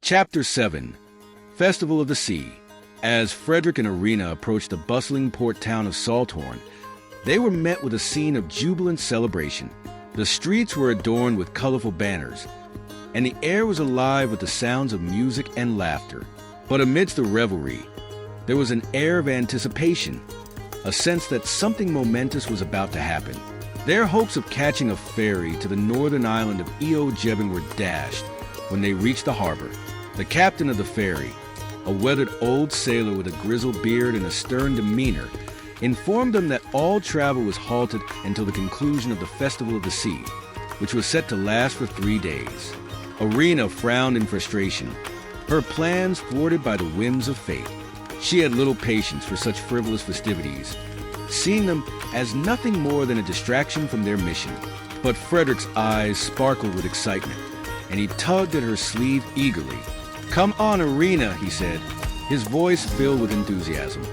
Chapter 7. Festival of the Sea. As Fredric and Arina approached the bustling port town of Salthorn, they were met with a scene of jubilant celebration. The streets were adorned with colorful banners, and the air was alive with the sounds of music and laughter. But amidst the revelry, there was an air of anticipation, a sense that something momentous was about to happen. Their hopes of catching a ferry to the northern island of Jebin were dashed when they reached the harbor. The captain of the ferry, a weathered old sailor with a grizzled beard and a stern demeanor, informed them that all travel was halted until the conclusion of the Festival of the Sea, which was set to last for 3 days. Arina frowned in frustration, her plans thwarted by the whims of fate. She had little patience for such frivolous festivities, seeing them as nothing more than a distraction from their mission. But Fredric's eyes sparkled with excitement, and he tugged at her sleeve eagerly. "Come on, Arina," he said, his voice filled with enthusiasm.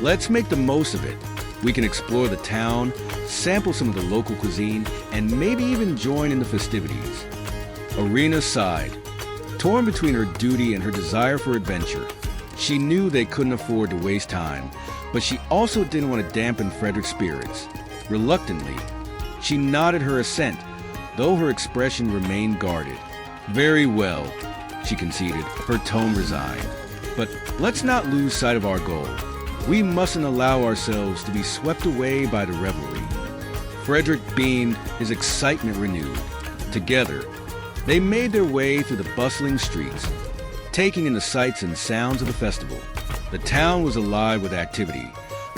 "Let's make the most of it. We can explore the town, sample some of the local cuisine, and maybe even join in the festivities." Arina sighed, torn between her duty and her desire for adventure. She knew they couldn't afford to waste time, but she also didn't want to dampen Fredric's spirits. Reluctantly, she nodded her assent, though her expression remained guarded. "Very well," she conceded, her tone resigned. "But let's not lose sight of our goal. We mustn't allow ourselves to be swept away by the revelry." Fredric beamed, his excitement renewed. Together, they made their way through the bustling streets, taking in the sights and sounds of the festival. The town was alive with activity,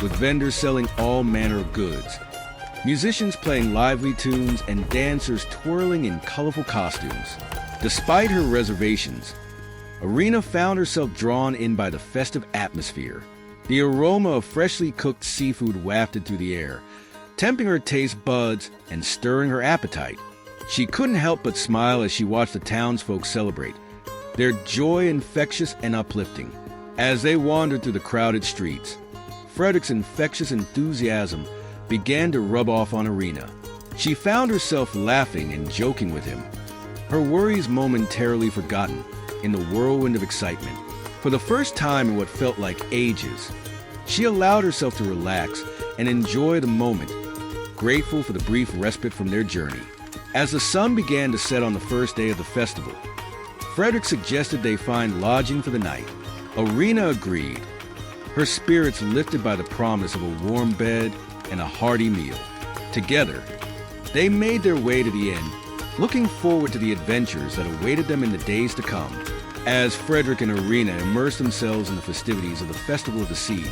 with vendors selling all manner of goods, musicians playing lively tunes, and dancers twirling in colorful costumes. Despite her reservations, Arina found herself drawn in by the festive atmosphere. The aroma of freshly cooked seafood wafted through the air, tempting her taste buds and stirring her appetite. She couldn't help but smile as she watched the townsfolk celebrate, their joy infectious and uplifting. As they wandered through the crowded streets, Fredric's infectious enthusiasm began to rub off on Arina. She found herself laughing and joking with him, her worries momentarily forgotten in the whirlwind of excitement. For the first time in what felt like ages, she allowed herself to relax and enjoy the moment, grateful for the brief respite from their journey. As the sun began to set on the first day of the festival, Fredric suggested they find lodging for the night. Arina agreed, her spirits lifted by the promise of a warm bed and a hearty meal. Together, they made their way to the inn, looking forward to the adventures that awaited them in the days to come. As Fredric and Arina immersed themselves in the festivities of the Festival of the Sea,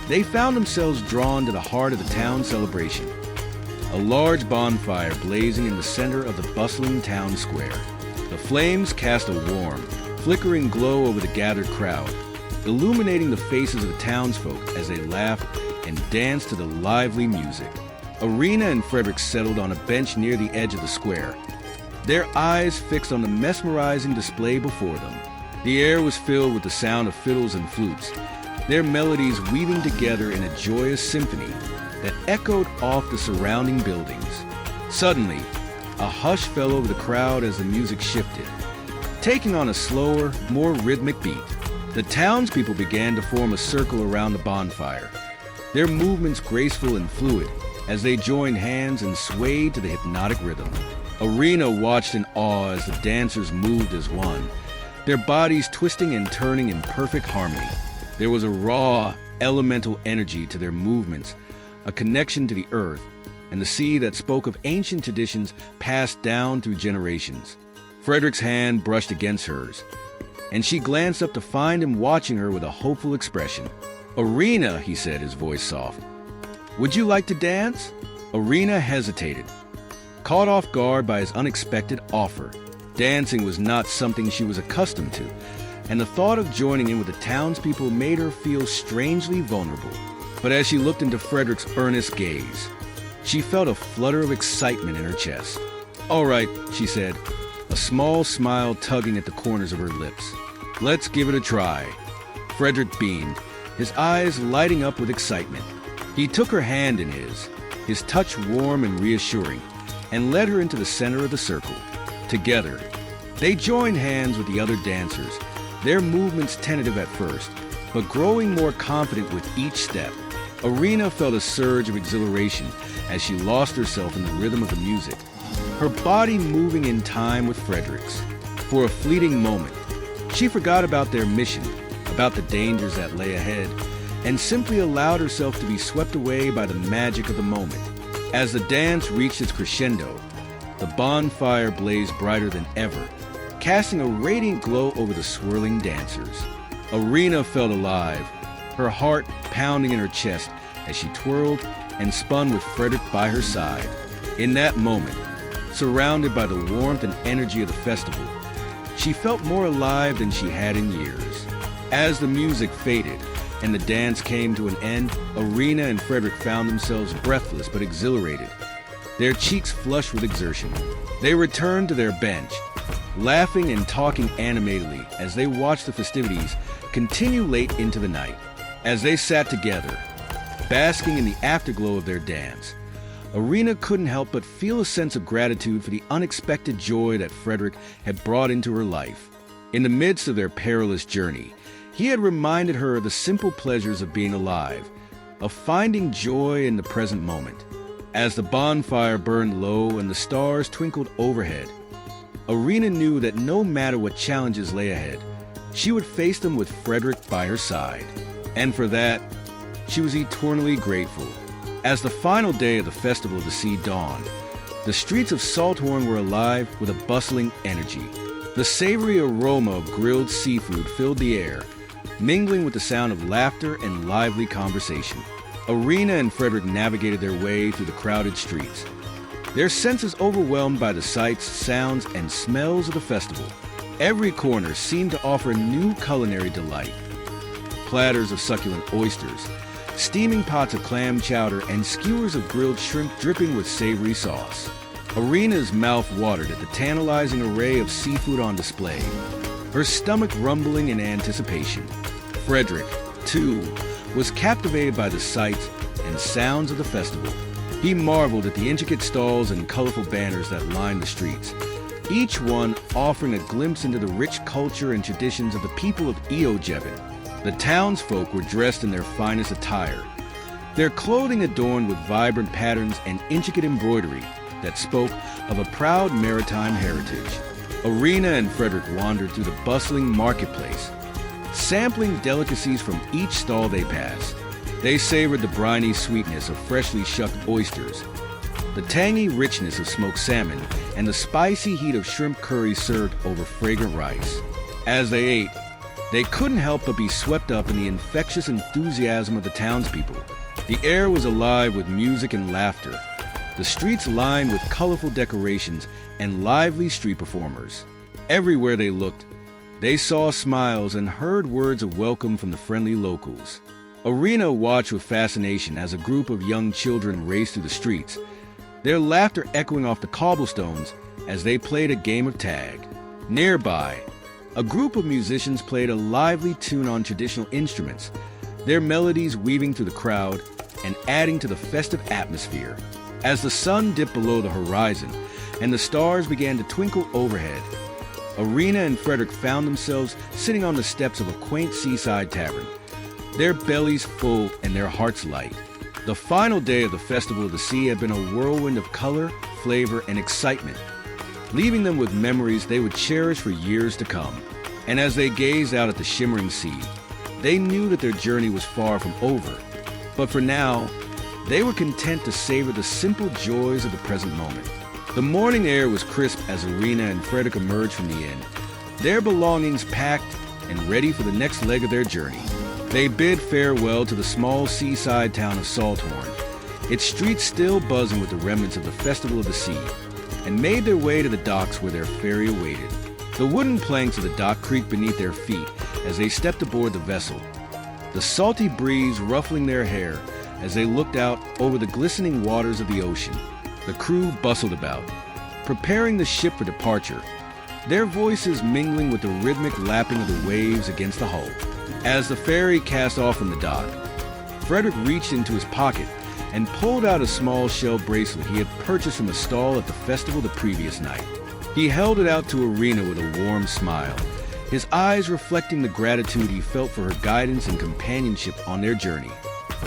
they found themselves drawn to the heart of the town celebration. A large bonfire blazing in the center of the bustling town square. The flames cast a warm, flickering glow over the gathered crowd, illuminating the faces of the townsfolk as they laughed and danced to the lively music. Arina and Fredric settled on a bench near the edge of the square, their eyes fixed on the mesmerizing display before them. The air was filled with the sound of fiddles and flutes, their melodies weaving together in a joyous symphony that echoed off the surrounding buildings. Suddenly, a hush fell over the crowd as the music shifted, taking on a slower, more rhythmic beat. The townspeople began to form a circle around the bonfire, their movements graceful and fluid as they joined hands and swayed to the hypnotic rhythm. Arina watched in awe as the dancers moved as one, their bodies twisting and turning in perfect harmony. There was a raw, elemental energy to their movements, a connection to the earth and the sea that spoke of ancient traditions passed down through generations. Fredric's hand brushed against hers, and she glanced up to find him watching her with a hopeful expression. "Arina," he said, his voice soft, "would you like to dance?" Arina hesitated, caught off guard by his unexpected offer. Dancing was not something she was accustomed to, and the thought of joining in with the townspeople made her feel strangely vulnerable. But as she looked into Fredric's earnest gaze, she felt a flutter of excitement in her chest. "All right," she said, a small smile tugging at the corners of her lips. "Let's give it a try." Fredric beamed, his eyes lighting up with excitement. He took her hand in his touch warm and reassuring, and led her into the center of the circle. Together, they joined hands with the other dancers, their movements tentative at first, but growing more confident with each step. Arina felt a surge of exhilaration as she lost herself in the rhythm of the music, her body moving in time with Fredric's. For a fleeting moment, she forgot about their mission, about the dangers that lay ahead, and simply allowed herself to be swept away by the magic of the moment. As the dance reached its crescendo, the bonfire blazed brighter than ever, casting a radiant glow over the swirling dancers. Arina felt alive, her heart pounding in her chest as she twirled and spun with Fredric by her side. In that moment, surrounded by the warmth and energy of the festival, she felt more alive than she had in years. As the music faded and the dance came to an end, Arina and Fredric found themselves breathless but exhilarated, their cheeks flushed with exertion. They returned to their bench, laughing and talking animatedly as they watched the festivities continue late into the night. As they sat together, basking in the afterglow of their dance, Arina couldn't help but feel a sense of gratitude for the unexpected joy that Fredric had brought into her life. In the midst of their perilous journey, he had reminded her of the simple pleasures of being alive, of finding joy in the present moment. As the bonfire burned low and the stars twinkled overhead, Arina knew that no matter what challenges lay ahead, she would face them with Fredric by her side. And for that, she was eternally grateful. As the final day of the Festival of the Sea dawned, the streets of Salthorn were alive with a bustling energy. The savory aroma of grilled seafood filled the air, mingling with the sound of laughter and lively conversation. Arina and Fredric navigated their way through the crowded streets, their senses overwhelmed by the sights, sounds, and smells of the festival. Every corner seemed to offer new culinary delight. Platters of succulent oysters, steaming pots of clam chowder, and skewers of grilled shrimp dripping with savory sauce. Arina's mouth watered at the tantalizing array of seafood on display, her stomach rumbling in anticipation. Fredric, too, was captivated by the sights and sounds of the festival. He marveled at the intricate stalls and colorful banners that lined the streets, each one offering a glimpse into the rich culture and traditions of the people of Eojevin. The townsfolk were dressed in their finest attire, their clothing adorned with vibrant patterns and intricate embroidery that spoke of a proud maritime heritage. Arina and Fredric wandered through the bustling marketplace, sampling delicacies from each stall they passed. They savored the briny sweetness of freshly shucked oysters, the tangy richness of smoked salmon, and the spicy heat of shrimp curry served over fragrant rice. As they ate, they couldn't help but be swept up in the infectious enthusiasm of the townspeople. The air was alive with music and laughter, the streets lined with colorful decorations and lively street performers. Everywhere they looked, they saw smiles and heard words of welcome from the friendly locals. Arina watched with fascination as a group of young children raced through the streets, their laughter echoing off the cobblestones as they played a game of tag. Nearby, a group of musicians played a lively tune on traditional instruments, their melodies weaving through the crowd and adding to the festive atmosphere. As the sun dipped below the horizon and the stars began to twinkle overhead, Arina and Fredric found themselves sitting on the steps of a quaint seaside tavern, their bellies full and their hearts light. The final day of the Festival of the Sea had been a whirlwind of color, flavor, and excitement, leaving them with memories they would cherish for years to come. And as they gazed out at the shimmering sea, they knew that their journey was far from over. But for now, they were content to savor the simple joys of the present moment. The morning air was crisp as Arina and Fredric emerged from the inn, their belongings packed and ready for the next leg of their journey. They bid farewell to the small seaside town of Salthorn, its streets still buzzing with the remnants of the Festival of the Sea, and made their way to the docks where their ferry awaited. The wooden planks of the dock creaked beneath their feet as they stepped aboard the vessel, the salty breeze ruffling their hair as they looked out over the glistening waters of the ocean. The crew bustled about, preparing the ship for departure, their voices mingling with the rhythmic lapping of the waves against the hull. As the ferry cast off from the dock, Fredric reached into his pocket and pulled out a small shell bracelet he had purchased from a stall at the festival the previous night. He held it out to Arina with a warm smile, his eyes reflecting the gratitude he felt for her guidance and companionship on their journey.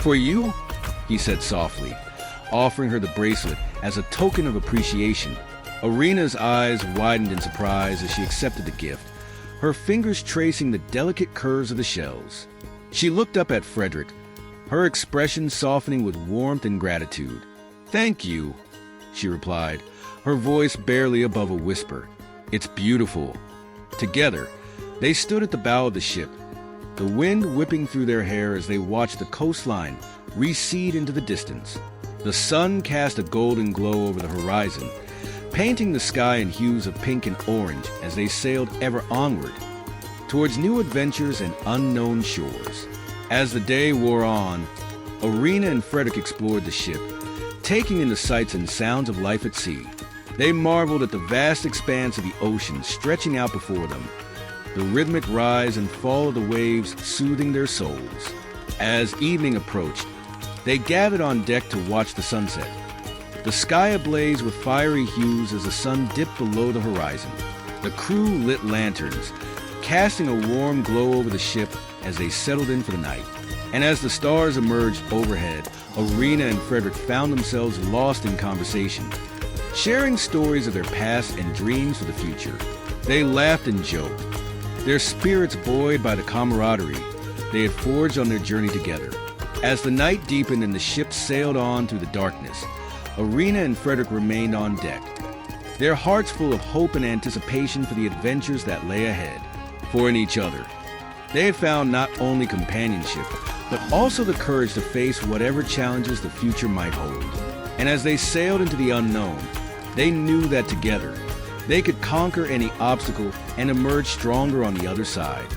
"For you?" he said softly, offering her the bracelet as a token of appreciation. Arina's eyes widened in surprise as she accepted the gift, her fingers tracing the delicate curves of the shells. She looked up at Fredric, her expression softening with warmth and gratitude. "Thank you," she replied, her voice barely above a whisper. "It's beautiful." Together, they stood at the bow of the ship, the wind whipping through their hair as they watched the coastline recede into the distance. The sun cast a golden glow over the horizon, painting the sky in hues of pink and orange as they sailed ever onward, towards new adventures and unknown shores. As the day wore on, Arina and Fredric explored the ship, taking in the sights and sounds of life at sea. They marveled at the vast expanse of the ocean stretching out before them, the rhythmic rise and fall of the waves soothing their souls. As evening approached, they gathered on deck to watch the sunset, the sky ablaze with fiery hues as the sun dipped below the horizon. The crew lit lanterns, casting a warm glow over the ship as they settled in for the night. And as the stars emerged overhead, Arina and Fredric found themselves lost in conversation, sharing stories of their past and dreams for the future. They laughed and joked, their spirits buoyed by the camaraderie they had forged on their journey together. As the night deepened and the ship sailed on through the darkness, Arina and Fredric remained on deck, their hearts full of hope and anticipation for the adventures that lay ahead. For in each other, they had found not only companionship, but also the courage to face whatever challenges the future might hold. And as they sailed into the unknown, they knew that together, they could conquer any obstacle and emerge stronger on the other side.